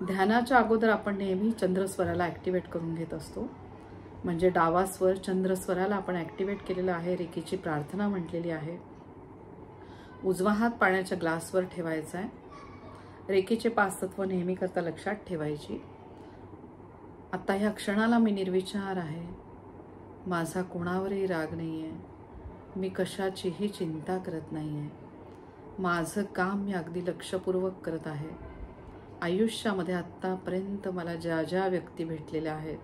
ध्यानाच्या अगोदर आपण नेहमी चंद्रस्वराला ॲक्टिवेट करून घेत असतो. म्हणजे डावा स्वर चंद्रस्वराला आपण ॲक्टिवेट केलेला आहे. रेकीची प्रार्थना म्हटलेली आहे. उजवा हात पाण्याच्या ग्लासवर ठेवायचा आहे. रेकीचे 5 तत्व नेहमी करता लक्षात ठेवायची. आता ह्या क्षणाला मी निर्विचार आहे. माझा कोणावरही राग नाही आहे. मी कशाचीही चिंता करत नाही आहे. माझं काम मी अगदी लक्षपूर्वक करत आहे. आयुष्यामध्ये आत्तापर्यंत मला ज्या ज्या व्यक्ती भेटलेल्या आहेत,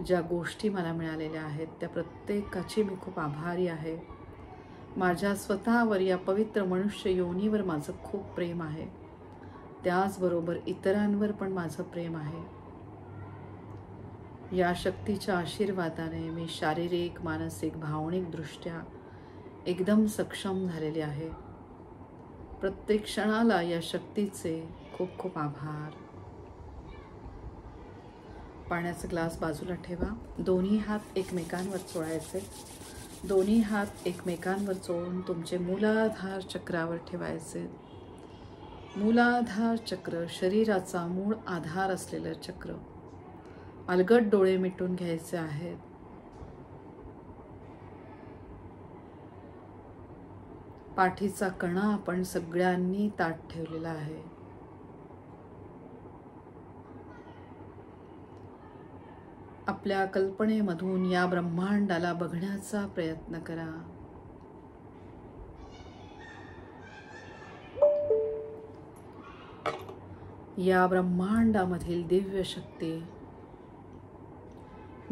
ज्या गोष्टी मला मिळालेल्या आहेत, त्या प्रत्येकाची मी खूप आभारी आहे. माझ्या स्वतःवर, या पवित्र मनुष्य योनीवर माझं खूप प्रेम आहे. त्याचबरोबर इतरांवर पण माझं प्रेम आहे. या शक्तीच्या आशीर्वादाने मी शारीरिक, मानसिक, भावनिक दृष्ट्या एकदम सक्षम झालेले आहे. प्रत्येक क्षणाला या शक्तीचे खूप खूप आभार. पाण्याचा ग्लास बाजूला ठेवा. दोन्ही हात एकमेकांवर चोळायचे. दोन्ही हात एकमेकांवर चोळून तुमचे मूलाधार चक्रावर ठेवायचे. मूलाधार चक्र शरीराचा मूळ आधार असलेलं चक्र. अलगद डोळे मिटून घ्यायचे आहेत. पाठीचा कणा आपण सगळ्यांनी ताठ ठेवलेला आहे. आपल्या कल्पनेमधून या ब्रह्मांडाला बघण्याचा प्रयत्न करा. या ब्रह्मांडामधील दिव्य शक्ती,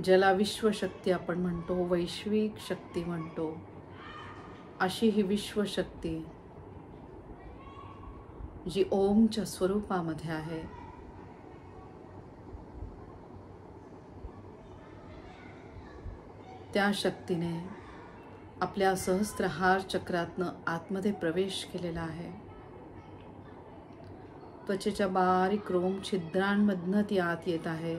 ज्याला विश्वशक्ती आपण म्हणतो, वैश्विक शक्ती म्हणतो, अशी ही विश्वशक्ती जी ओमच्या स्वरूपामध्ये आहे, त्या शक्तीने आपल्या सहस्त्रहार चक्रातनं आतमध्ये प्रवेश केलेला आहे. त्वचेच्या बारीक रोम छिद्रांमधनं ती आत येत आहे.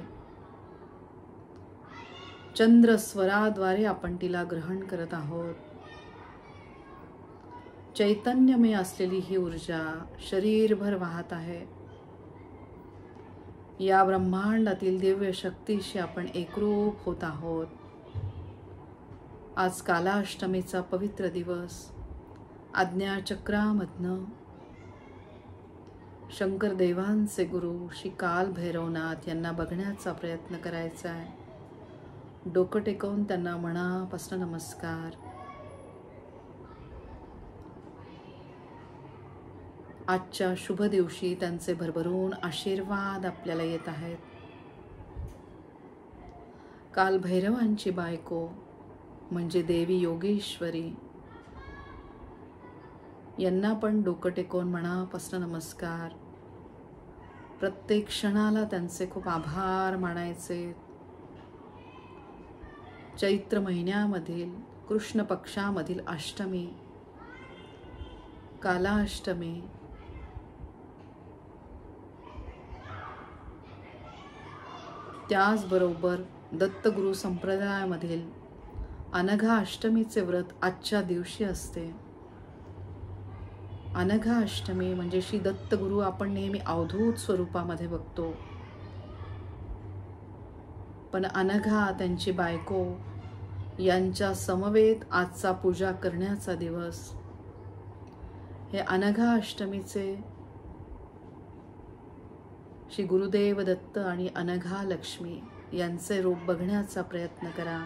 चंद्रस्वराद्वारे आपण तिला ग्रहण करत आहोत. चैतन्यमय असलेली ही ऊर्जा शरीरभर वाहत आहे. या ब्रह्मांडातील दिव्य शक्तीशी आपण एकरूप होत आहोत. आज कालाष्टमीचा पवित्र दिवस. आज्ञाचक्रामधनं शंकर देवांचे गुरु श्री काल भैरवनाथ यांना बघण्याचा प्रयत्न करायचा आहे. डोकं टेकवून त्यांना मनापासून नमस्कार. आजच्या शुभ दिवशी त्यांचे भरभरून आशीर्वाद आपल्याला येत आहेत. काल भैरवांची बायको म्हणजे देवी योगेश्वरी यांना पण डोकं टेकवून मनापासून नमस्कार. प्रत्येक क्षणाला त्यांचे खूप आभार मानायचे. चैत्र महिन्यामधील कृष्ण पक्षामधील अष्टमी, कालाष्टमी, त्याचबरोबर दत्तगुरु संप्रदायामधील अनघा अष्टमीचे व्रत आजच्या दिवशी असते. अनघा अष्टमी म्हणजे श्री दत्तगुरु आपण नेहमी अवधूत स्वरूपामध्ये बघतो, पण अनघा त्यांची बायको यांच्या समवेत आजचा पूजा करण्याचा दिवस. हे अनघा अष्टमीचे श्री गुरुदेव दत्त आणि अनघा लक्ष्मी यांचे रूप बघण्याचा प्रयत्न करा.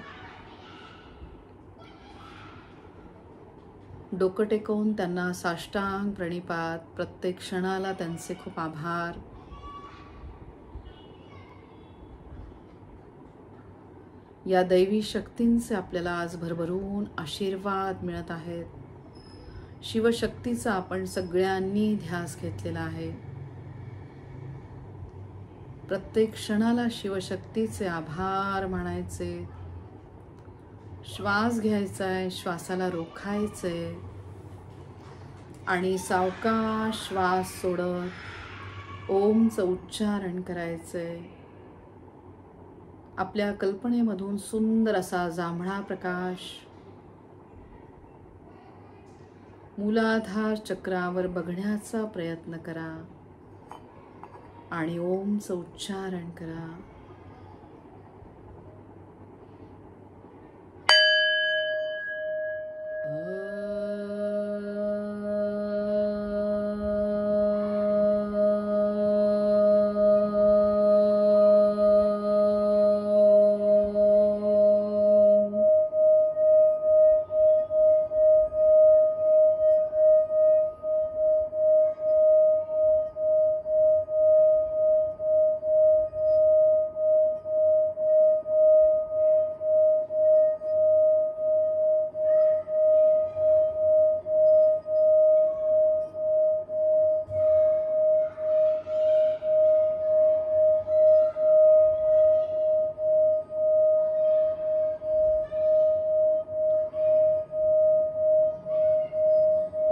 डोकं टेकवून त्यांना साष्टांग प्रणिपात. प्रत्येक क्षणाला त्यांचे खूप आभार. या दैवी शक्तींचे आपल्याला आज भरभरून आशीर्वाद मिळत आहेत. शिवशक्तीचा आपण सगळ्यांनी ध्यास घेतलेला आहे. प्रत्येक क्षणाला शिवशक्तीचे आभार मानायचे. श्वास घ्यायचा आहे, श्वासाला रोखायचे आणि सावकाश श्वास सोडत ओमचं उच्चारण करायचे. आपल्या कल्पनेमधून सुंदर असा जांभळा प्रकाश मूलाधार चक्रावर बघण्याचा प्रयत्न करा. आणि ओमचं उच्चारण करा.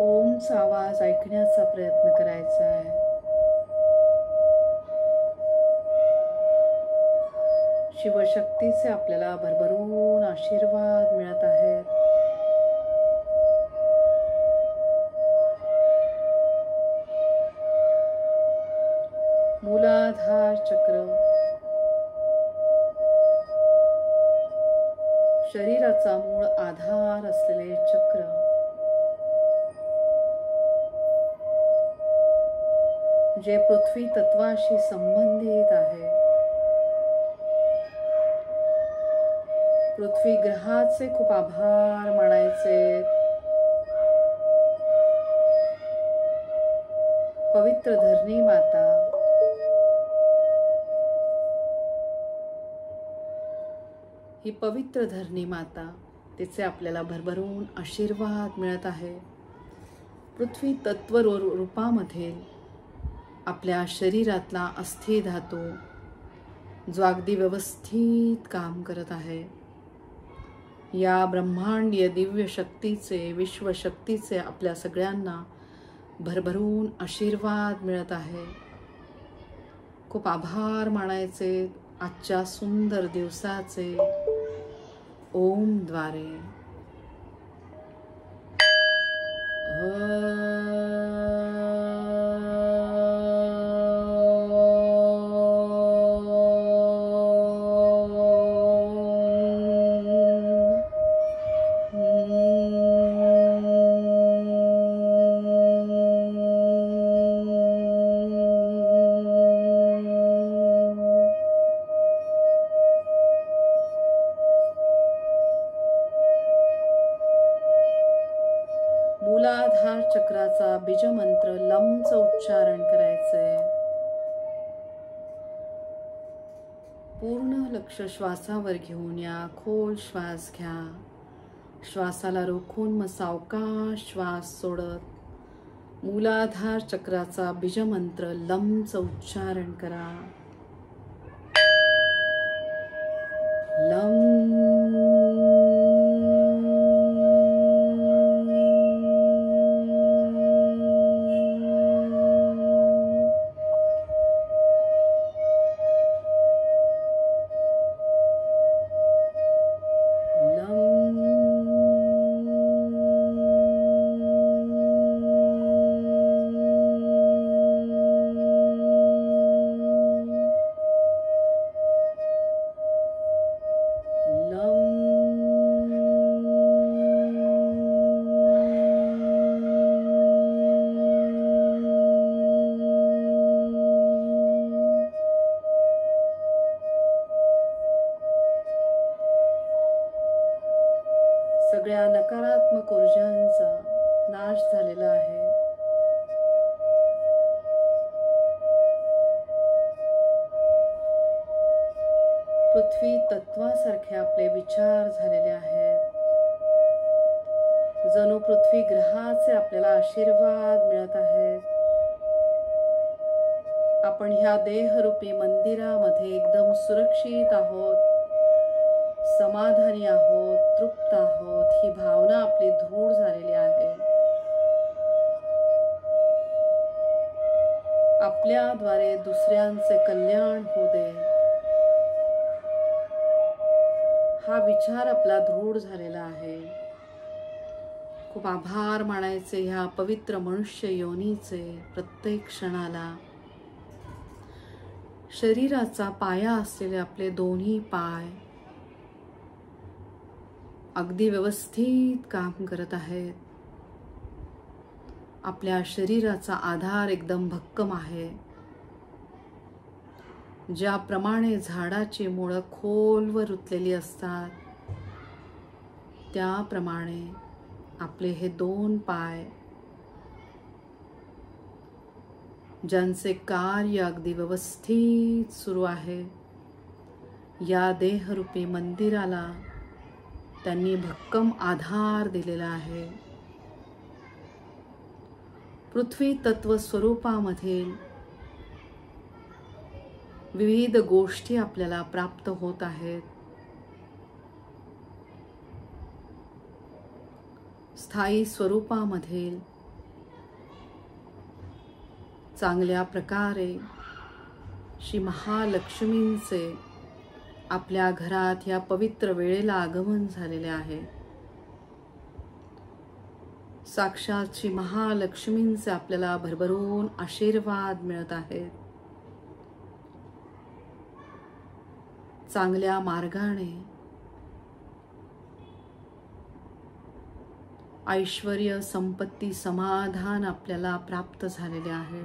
ओमचा आवाज ऐकण्याचा प्रयत्न करायचा आहे. शिवशक्तीचे आपल्याला भरभरून आशीर्वाद मिळत आहेत. मूलाधार चक्र शरीराचा मूळ आधार असलेले चक्र, जे पृथ्वी तत्वाशी संबंधित आहे. पृथ्वी ग्रहाचे खूप आभार मानायचे. पवित्र धरणी माता, ही पवित्र धरणी माता, तिचे आपल्याला भरभरून आशीर्वाद मिळत आहे. पृथ्वी तत्व रूपामध्ये आपल्या शरीरातला अस्थि धातू जो अगदी व्यवस्थित काम करत आहे. या ब्रह्मांडीय दिव्य शक्तीचे, विश्वशक्तीचे आपल्या सगळ्यांना भरभरून आशीर्वाद मिळत आहे. खूप आभार मानायचे आजच्या सुंदर दिवसाचे ओम द्वारे. मूलाधार चक्राचा बीजमंत्र लमचं उच्चारण करायचंय. पूर्ण लक्ष श्वासावर घेऊन या. खोल श्वास घ्या. श्वासाला रोखून मग सावकाश श्वास सोडत मूलाधार चक्राचा बीजमंत्र लमचं उच्चारण करा. लम. सगळ्या नकारात्मक ऊर्जांचा नाश झालेला आहे. पृथ्वी तत्वासारखे आपले विचार झालेले आहेत. जणू पृथ्वी ग्रहाचे आपल्याला आशीर्वाद मिळत आहेत. आपण ह्या देहरूपी मंदिरामध्ये एकदम सुरक्षित आहोत, समाधानी आहोत, तृप्त आहोत. ही भावना आपली दृढ झालेली आहे. आपल्याद्वारे दुसऱ्यांचे कल्याण होऊ दे, हा विचार आपला दृढ झालेला आहे. खूप आभार मानायचे ह्या पवित्र मनुष्य योनीचे. प्रत्येक क्षणाला शरीराचा पाया असलेले आपले दोन्ही पाय अगदी व्यवस्थित काम करत आहेत. आपल्या शरीराचा आधार एकदम भक्कम आहे. ज्याप्रमाणे झाडाची मुळं खोलवर रुतलेली असतात, त्याप्रमाणे आपले हे दोन पाय, ज्यांचे कार्य अगदी व्यवस्थित सुरू आहे, या देहरूपी मंदिराला त्यांनी भक्कम आधार दिलेला आहे. पृथ्वी तत्व स्वरूपामधील विविध गोष्टी आपल्याला प्राप्त होत आहेत. स्थायी स्वरूपामधील चांगल्या प्रकारे श्री महालक्ष्मींचे आपल्या घरात या पवित्र वेळेला आगमन झालेले आहे. साक्षात श्री महालक्ष्मींचे आपल्याला भरभरून आशीर्वाद मिळत आहेत. चांगल्या मार्गाने ऐश्वर्य, संपत्ती, समाधान आपल्याला प्राप्त झालेले आहे.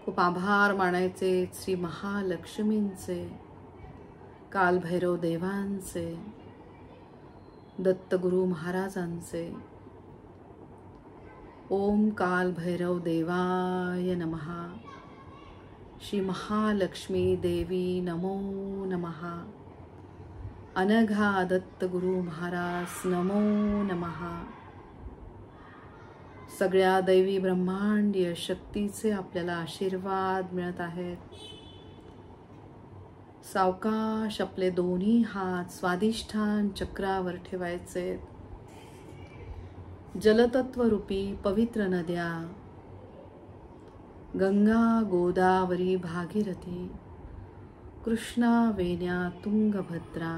खूप आभार मानायचे श्री महालक्ष्मींचे, कालभैरव देवांचे, दत्तगुरु महाराजांचे. ओम कालभैरव देवाय नमः. श्री महालक्ष्मी देवी नमो नमः. अनघा दत्तगुरु महाराज नमो नमः. सगळ्या दैवी ब्रह्मांडीय शक्तीचे आपल्याला आशीर्वाद मिळत आहेत. सावकाश आपले दोन्ही हात स्वादिष्ठान चक्रावर ठेवायचे. जलतत्व रूपी पवित्र नद्या गंगा, गोदावरी, भागीरथी, कृष्णा, वेण्या, तुंगभद्रा,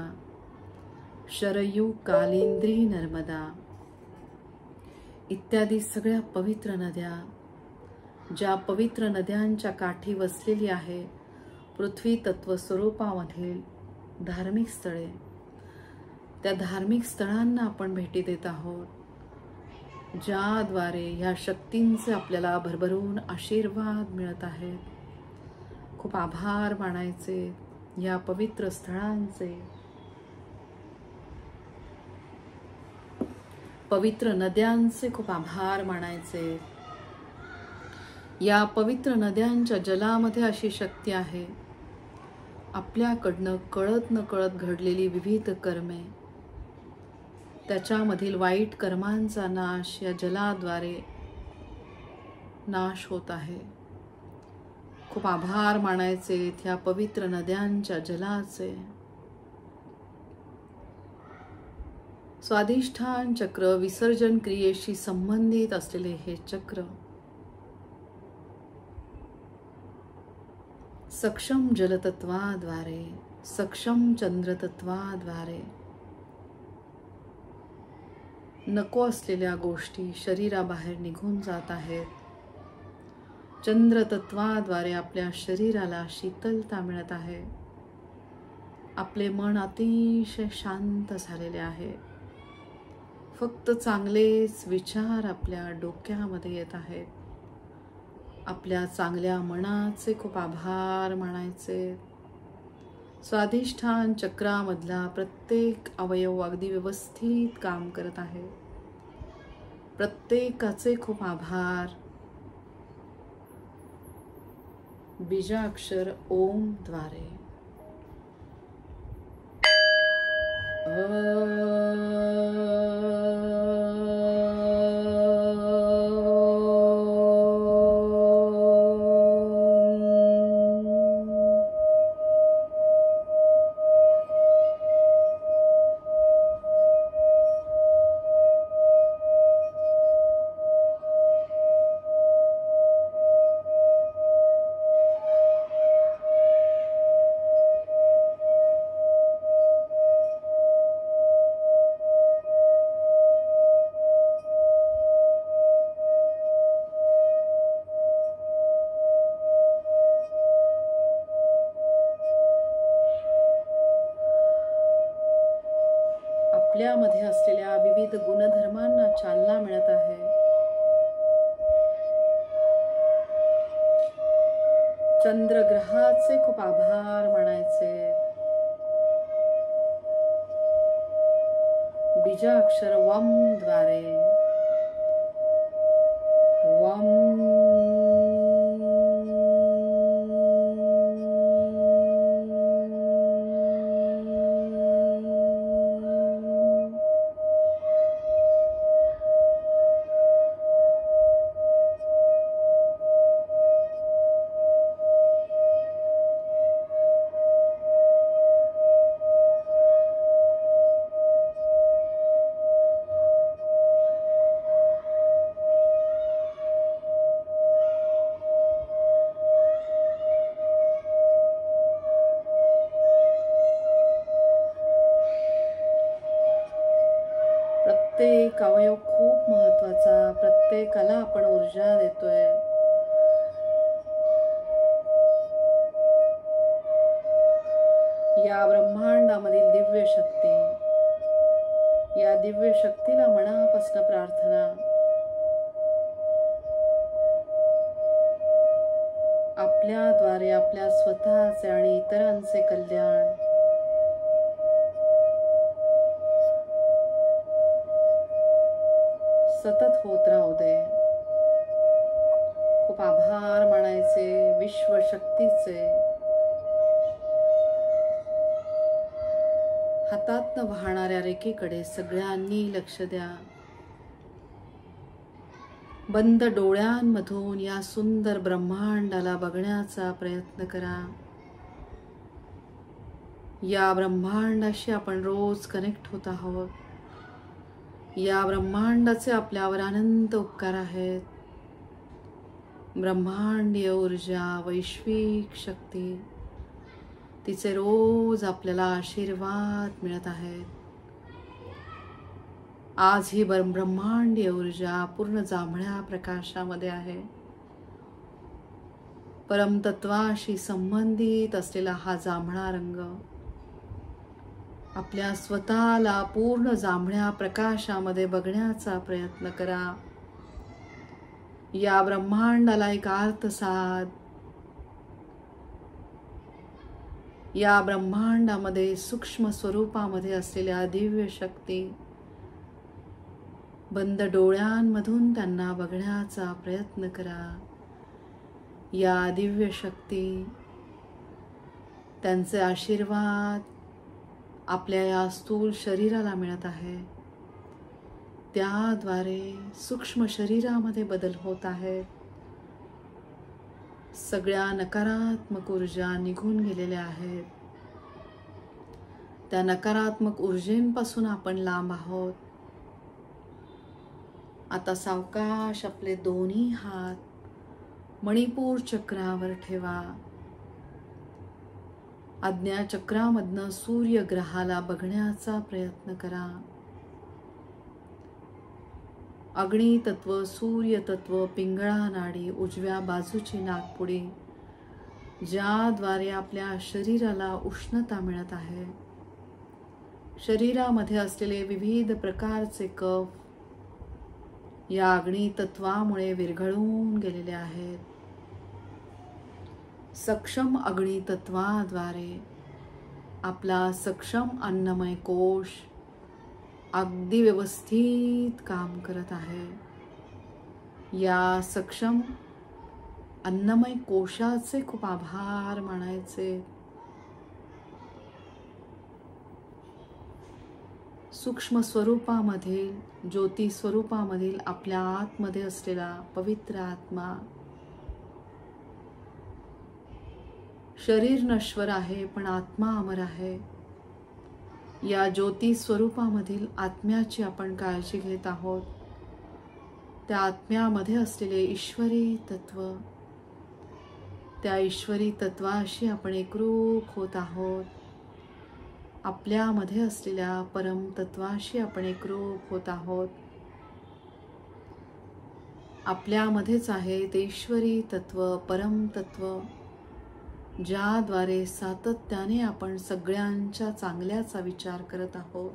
शरयू, कालिंद्री, नर्मदा इत्यादी सगळ्या पवित्र नद्या, ज्या पवित्र नद्यांच्या काठी वसलेली आहे पृथ्वी तत्व स्वरूपामधील धार्मिक स्थळे, त्या धार्मिक स्थळांना आपण भेटी देत आहोत, ज्याद्वारे ह्या शक्तींचे आपल्याला भरभरून आशीर्वाद मिळत आहेत. खूप आभार मानायचे या पवित्र स्थळांचे, पवित्र नद्यांचे खूप आभार मानायचे. या पवित्र नद्यांच्या जलामध्ये अशी शक्ती आहे, आपल्याकडनं कळत नकळत घडलेली विविध कर्मे, त्याच्यामधील वाईट कर्मांचा नाश या जलाद्वारे नाश होत आहे. खूप आभार मानायचे त्या पवित्र नद्यांच्या जलाचे. स्वादिष्ठान चक्र, विसर्जन क्रियेशी संबंधित असलेले हे चक्र सक्षम जलतत्वाद्वारे, सक्षम चंद्रतत्वाद्वारे नको असलेल्या गोष्टी शरीराबाहेर निघून जात आहेत. चंद्रतत्वाद्वारे आपल्या शरीराला शीतलता मिळत आहे. आपले मन अतिशय शांत झालेले आहे. फक्त चांगलेच विचार आपल्या डोक्यामध्ये येत आहेत. आपल्या चांगल्या मनाचे खूप आभार मानायचे. स्वादिष्ठान चक्रामधला प्रत्येक अवयव अगदी व्यवस्थित काम करत आहे. प्रत्येकाचे खूप आभार. बीजाक्षर ओम द्वारे आपल्यामध्ये असलेल्या विविध गुणधर्मांना चालना मिळत आहे. चंद्रग्रहाचे खूप आभार मानायचे. बीजाक्षर वम द्वारे वम प्रत्येक अवयव खूप महत्वाचा. प्रत्येकाला आपण ऊर्जा देतोय. या ब्रह्मांडामधील दिव्य शक्ती, या दिव्य शक्तीला मनापासून प्रार्थना. आपल्याद्वारे आपल्या स्वतःचे आणि इतरांचे कल्याण सतत होत राहू दे. खूप आभार मानायचे विश्व शक्तीचे. हातातनं वाहणाऱ्या रेखेकडे सगळ्यांनी लक्ष द्या. बंद डोळ्यांमधून या सुंदर ब्रह्मांडाला बघण्याचा प्रयत्न करा. या ब्रह्मांडाशी आपण रोज कनेक्ट होत आहोत. या ब्रह्मांडाचे आपल्यावर अनंत उपकार आहेत. ब्रह्मांडीय ऊर्जा, वैश्विक शक्ती, तिचे रोज आपल्याला आशीर्वाद मिळत आहेत. आज ही ब्रह्मांडीय ऊर्जा पूर्ण जांभळ्या प्रकाशामध्ये आहे. परमतत्वाशी संबंधित असलेला हा जांभळा रंग आपल्या स्वतःला पूर्ण जांभळ्या प्रकाशामध्ये बघण्याचा प्रयत्न करा. या ब्रह्मांडाला एक अर्थ साध. या ब्रह्मांडामध्ये सूक्ष्म स्वरूपामध्ये असलेल्या दिव्य शक्ती, बंद डोळ्यांमधून त्यांना बघण्याचा प्रयत्न करा. या दिव्य शक्ती, त्यांचे आशीर्वाद आपल्या या स्थूल शरीराला मिळत आहे. त्याद्वारे सूक्ष्म शरीरामध्ये बदल होत आहेत. सगळ्या नकारात्मक ऊर्जा निघून गेलेल्या आहेत. त्या नकारात्मक ऊर्जेपासून आपण लांब आहोत. आता सावकाश आपले दोन्ही हात मणिपूर चक्रावर ठेवा. आज्ञा चक्रामधनं सूर्य ग्रहाला बघण्याचा प्रयत्न करा. अग्नी तत्व, सूर्य तत्व, पिंगळा नाडी, उजव्या बाजूची नाकपुडी, ज्याद्वारे आपल्या शरीराला उष्णता मिळत आहे. शरीरामध्ये असलेले विविध प्रकारचे कफ या अग्नी तत्वामुळे विरघळून गेलेले आहेत. सक्षम अग्नि तत्वाद्वारे आपला सक्षम अन्नमय कोश अगदी व्यवस्थित काम करत आहे. या सक्षम अन्नमय कोशाचे खूप आभार मानायचे. सूक्ष्म स्वरूपामधील, ज्योती स्वरूपामधील आपल्या आतमध्ये असलेला पवित्र आत्मा, शरीर नश्वर आहे पण आत्मा अमर आहे. या ज्योती स्वरूपामधील आत्म्याची आपण काळजी घेत आहोत. त्या आत्म्यामध्ये असलेले ईश्वरी तत्व, त्या ईश्वरी तत्वाशी आपण एकरूप होत आहोत. आपल्यामध्ये असलेल्या परम तत्वाशी आपण एकरूप होत आहोत. आपल्यामध्येच आहे ते ईश्वरी तत्व, परम तत्व, ज्याद्वारे सातत्याने आपण सगळ्यांच्या चांगल्याचा विचार करत आहोत.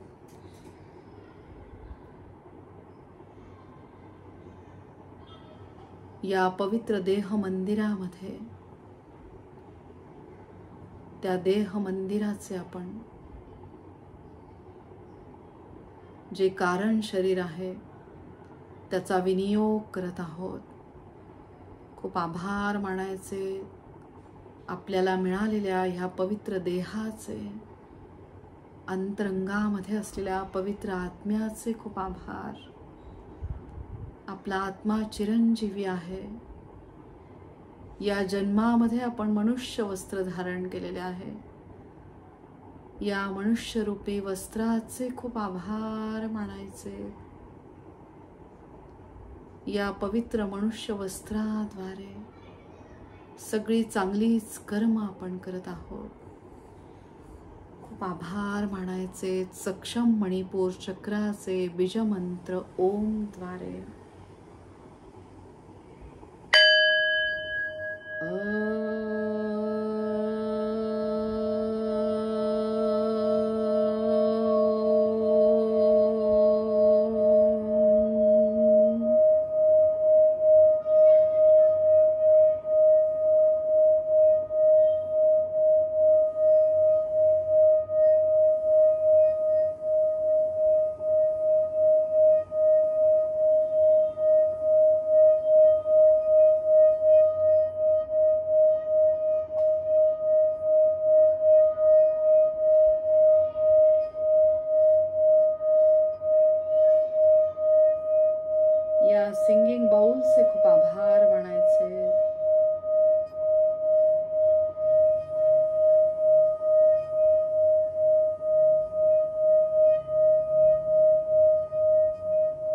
या पवित्र देह मंदिरामध्ये, त्या देह मंदिराचे आपण जे कारण शरीर आहे त्याचा विनियोग करत आहोत. खूप आभार मानायचे आपल्याला मिळालेल्या ह्या पवित्र देहाचे, अंतरंगामध्ये असलेल्या पवित्र आत्म्याचे खूप आभार. आपला आत्मा चिरंजीवी आहे. या जन्मामध्ये आपण मनुष्य वस्त्र धारण केलेले आहे. या मनुष्यरूपी वस्त्राचे खूप आभार मानायचे. या पवित्र मनुष्य वस्त्राद्वारे सगळी चांगलीच कर्म आपण करत आहोत. खूप आभार मानायचे सक्षम मणिपूर चक्राचे बीजमंत्र ओम द्वारे. या सिंगिंग बाउलचे खूप आभार मानायचे.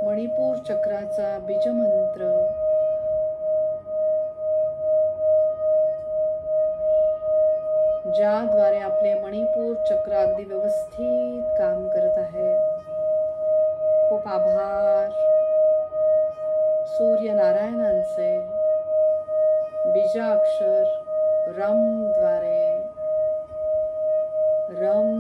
मणिपूर चक्राचा बीजमंत्र ज्याद्वारे आपले मणिपूर चक्र अगदी व्यवस्थित काम करत आहे. खूप आभार सूर्यनारायणांचे बीजाक्षर रम द्वारे. रम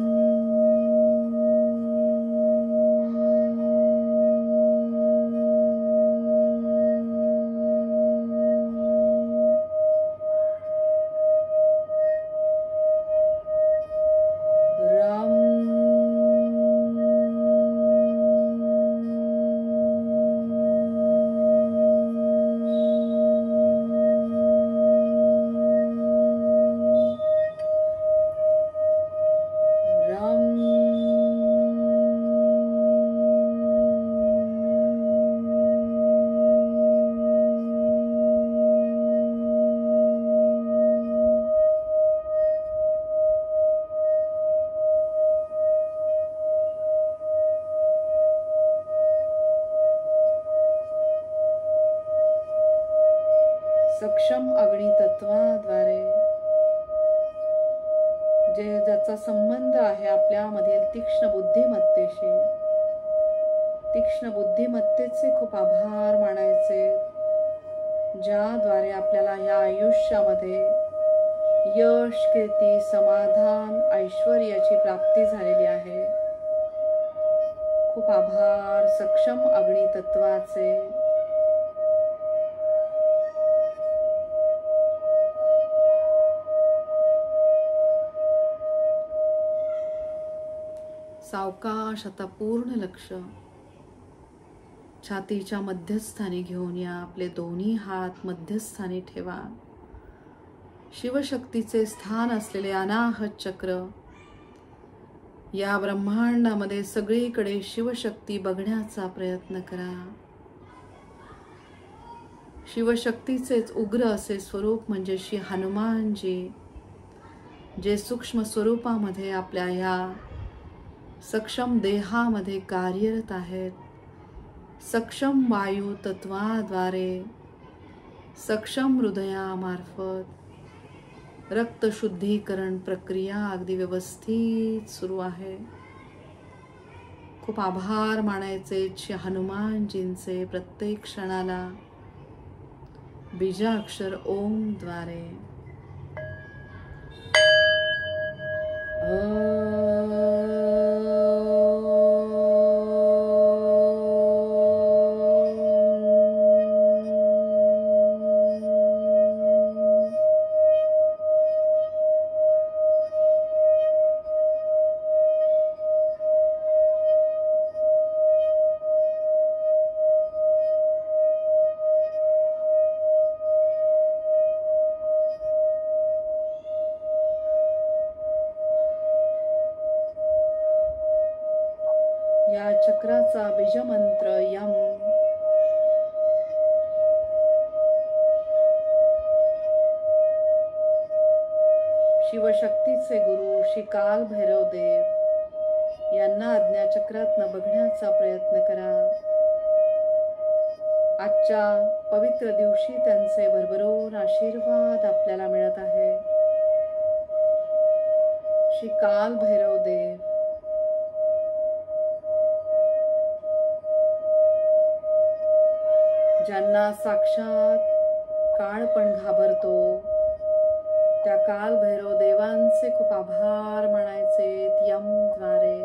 सक्षम अग्नितत्वाद्वारे ज्याचा संबंध आहे आपल्यामधील तीक्ष्ण बुद्धिमत्तेशी, तीक्ष्ण बुद्धिमत्तेचे खूप आभार मानायचे. ज्याद्वारे आपल्याला ह्या आयुष्यामध्ये यश, कीर्ती, समाधान, ऐश्वर्याची प्राप्ती झालेली आहे. खूप आभार सक्षम अग्नितत्वाचे. सावकाश आता पूर्ण लक्ष छातीच्या मध्यस्थानी घेऊन या. आपले दोन्ही हात मध्यस्थानी ठेवा. शिवशक्तीचे स्थान असलेले अनाहत चक्र, या ब्रह्मांडामध्ये सगळीकडे शिवशक्ती बघण्याचा प्रयत्न करा. शिवशक्तीचेच उग्र असे स्वरूप म्हणजे श्री हनुमानजी, जे सूक्ष्म स्वरूपामध्ये आपल्या ह्या सक्षम देहामध्ये कार्यरत आहेत. सक्षम वायू तत्वाद्वारे, सक्षम हृदयामार्फत रक्त शुद्धीकरण प्रक्रिया अगदी व्यवस्थित सुरू आहे. खूप आभार मानायचे श्री हनुमानजींचे प्रत्येक क्षणाला बीजाक्षर ओम द्वारे. चक्राचा बीजमंत्र यम. शिवशक्तीचे गुरु श्री काल भैरव देव यांना आज्ञाचक्रातनं बघण्याचा प्रयत्न करा. आजच्या पवित्र दिवशी त्यांचे भरभरून आशीर्वाद आपल्याला मिळत आहे. श्री काल भैरव देव, ज्यांना साक्षात काळ पण घाबरतो, त्या काल भैरव देवांचे खूप आभार मानायचे यम द्वारे.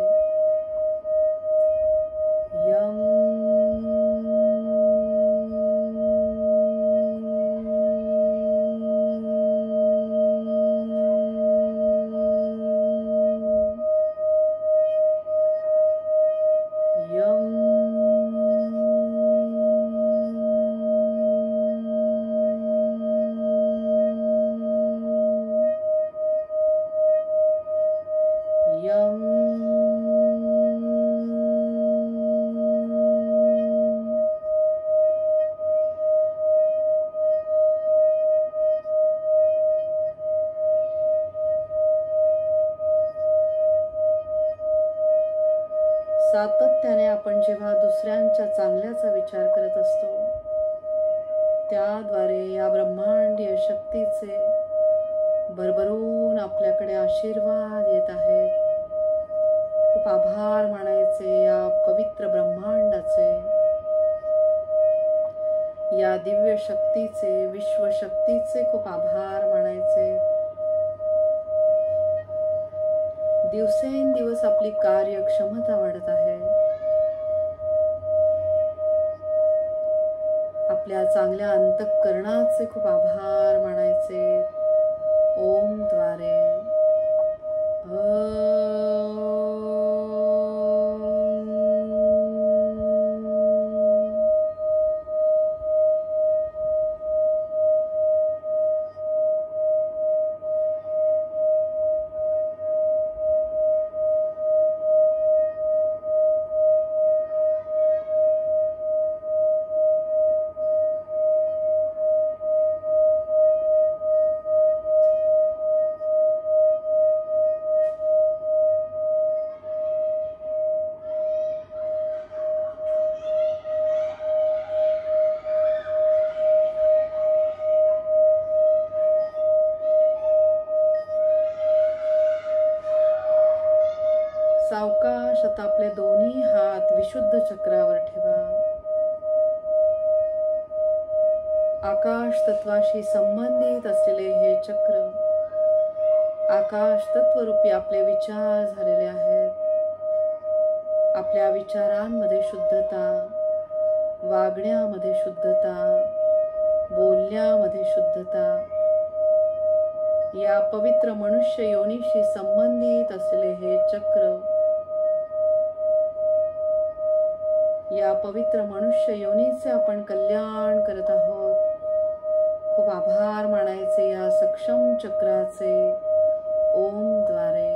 यम. सातत्याने आपण जेव्हा दुसऱ्यांच्या चांगल्याचा विचार करत असतो, त्याद्वारे या ब्रह्मांडीय शक्तीचे भरभरून आपल्याकडे आशीर्वाद येत आहेत. खूप आभार मानायचे या पवित्र ब्रह्मांडाचे, या दिव्य शक्तीचे, विश्वशक्तीचे खूप आभार मानायचे. दिवसेंदिवस आपली कार्यक्षमता वाढत आहे. आपल्या चांगल्या अंतःकरणाचे खूप आभार मानायचे ओम द्वारे. सावकाश आता आपले दोन्ही हात विशुद्ध चक्रावर ठेवा. आकाश तत्वाशी संबंधित असलेले हे चक्र आकाश तत्वरूपी आपले विचार झालेले आहेत. आपल्या विचारांमध्ये शुद्धता, वागण्यामध्ये शुद्धता, बोलण्यामध्ये शुद्धता, या पवित्र मनुष्य योनीशी संबंधित असलेले हे चक्र, या पवित्र मनुष्य योनीचे आपण कल्याण करत आहोत. खूप आभार मानायचे या सक्षम चक्राचे ओम द्वारे.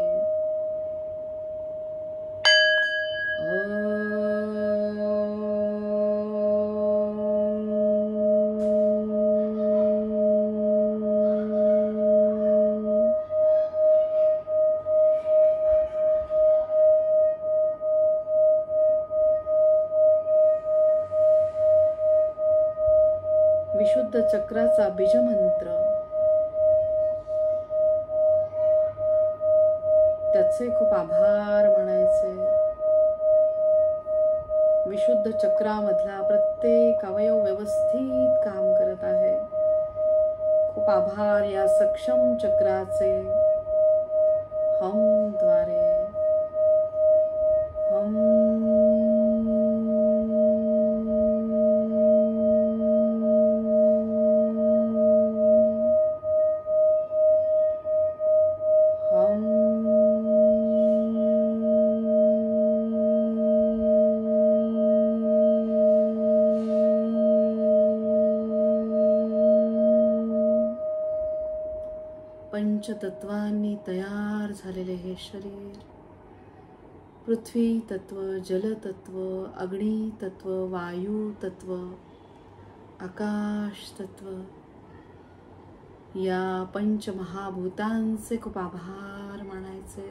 विशुद्ध चक्राचा बीजमंत्र, त्याचे खूप आभार मानायचे. विशुद्ध चक्रामधला प्रत्येक अवयव व्यवस्थित काम करत आहे. खूप आभार या सक्षम चक्राचे हम द्वारे. हम. पंचतत्वांनी तयार झालेले हे शरीर पृथ्वी तत्व, जल तत्व, अग्नी तत्व, वायू तत्व, आकाश तत्व, या पंचमहाभूतांचे खूप आभार मानायचे.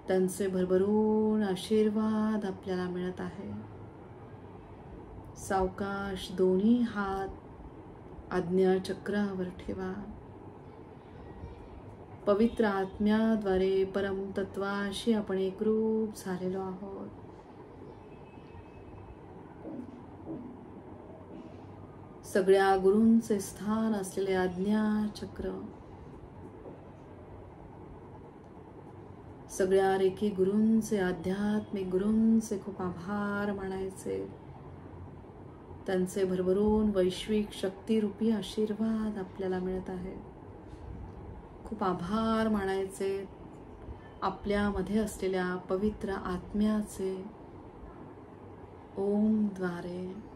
त्यांचे भरभरून आशीर्वाद आपल्याला मिळत आहे. सावकाश दोन्ही हात आज्ञा चक्रावर ठेवा. पवित्र आत्म्याद्वारे परमतत्वाशी आपण एकरूप झालेलो आहोत. सगळ्या गुरूंचे स्थान असलेले आज्ञा चक्र, सगळ्या रेखी गुरूंचे, आध्यात्मिक गुरूंचे खूप आभार मानायचे. त्यांचे भरभरून वैश्विक शक्तिरूपी आशीर्वाद आपल्याला मिळत आहे. खूप आभार मानायचे आपल्यामध्ये असलेल्या पवित्र आत्म्याचे. ओम द्वारे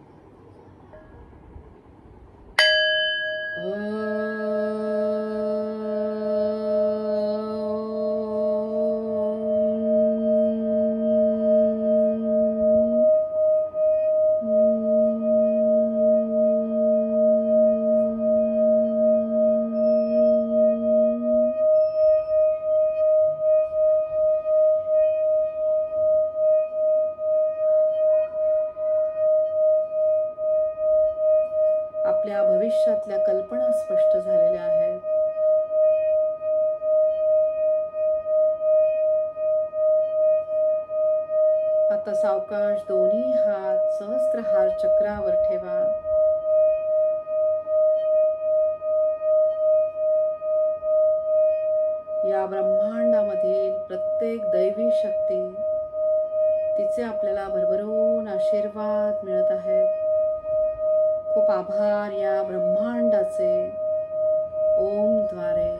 आपल्या भविष्यातल्या कल्पना स्पष्ट झालेल्या आहेत. आता सावकाश दोन्ही हात सहस्त्रहार चक्रावर ठेवा. या ब्रह्मांडामधील प्रत्येक दैवी शक्ती, तिचे आपल्याला भरभरून आशीर्वाद मिळत आहेत. खूप आभार या ब्रह्मांडाचे. ओम द्वारे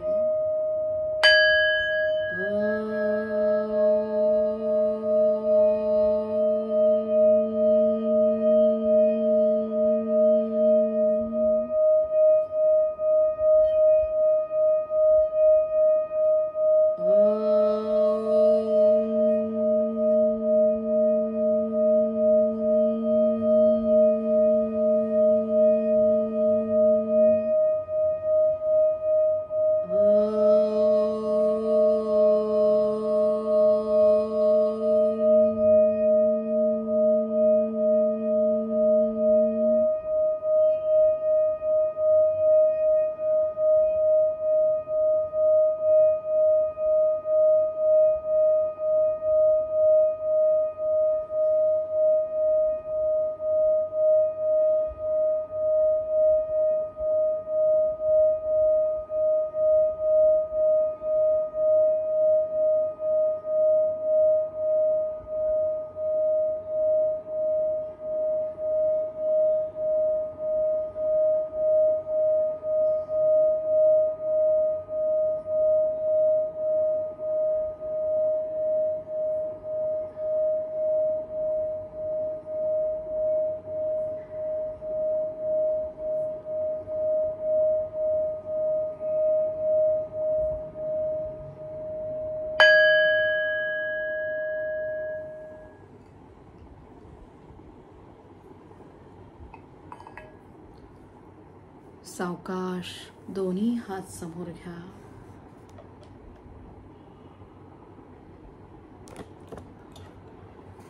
सावकाश दोन्ही हात समोर घ्या.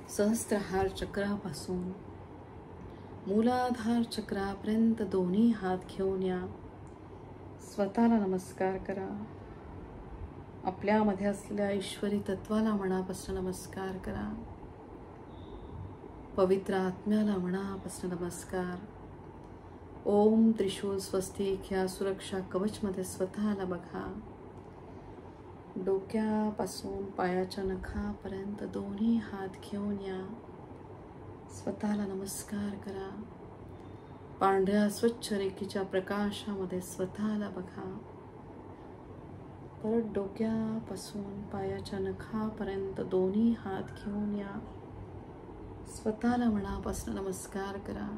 सहस्त्रहार चक्रापासून मूलाधार चक्रापर्यंत दोन्ही हात घेऊन या. स्वतःला नमस्कार करा. आपल्यामध्ये असलेल्या ईश्वरी तत्वाला मनापासून नमस्कार करा. पवित्र आत्म्याला मनापासून नमस्कार. ओम त्रिशूल स्वस्तिक ह्या सुरक्षा कवचमध्ये स्वतःला बघा. डोक्यापासून पायाच्या नखापर्यंत दोन्ही हात घेऊन या. स्वतःला नमस्कार करा. पांढऱ्या स्वच्छ रेखीच्या प्रकाशामध्ये स्वतःला बघा. परत डोक्यापासून पायाच्या नखापर्यंत दोन्ही हात घेऊन या. स्वतःला मनापासून नमस्कार करा.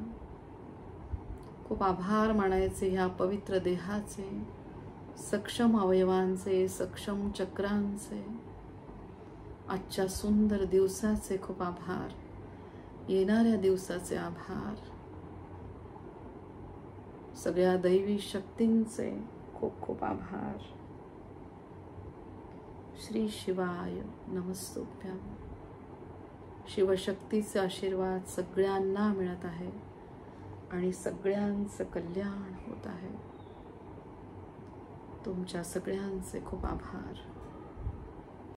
खूप आभार मानायचे ह्या पवित्र देहाचे, सक्षम अवयवांचे, सक्षम चक्रांचे. आजच्या सुंदर दिवसाचे खूप आभार, येणाऱ्या दिवसाचे आभार, सगळ्या दैवी शक्तींचे खूप खूप आभार. श्री शिवाय नमस्तुभ्यं. शिवशक्तीचे आशीर्वाद सगळ्यांना मिळत आहे आणि सगळ्यांचं कल्याण होत आहे. तुमच्या सगळ्यांचे खूप आभार.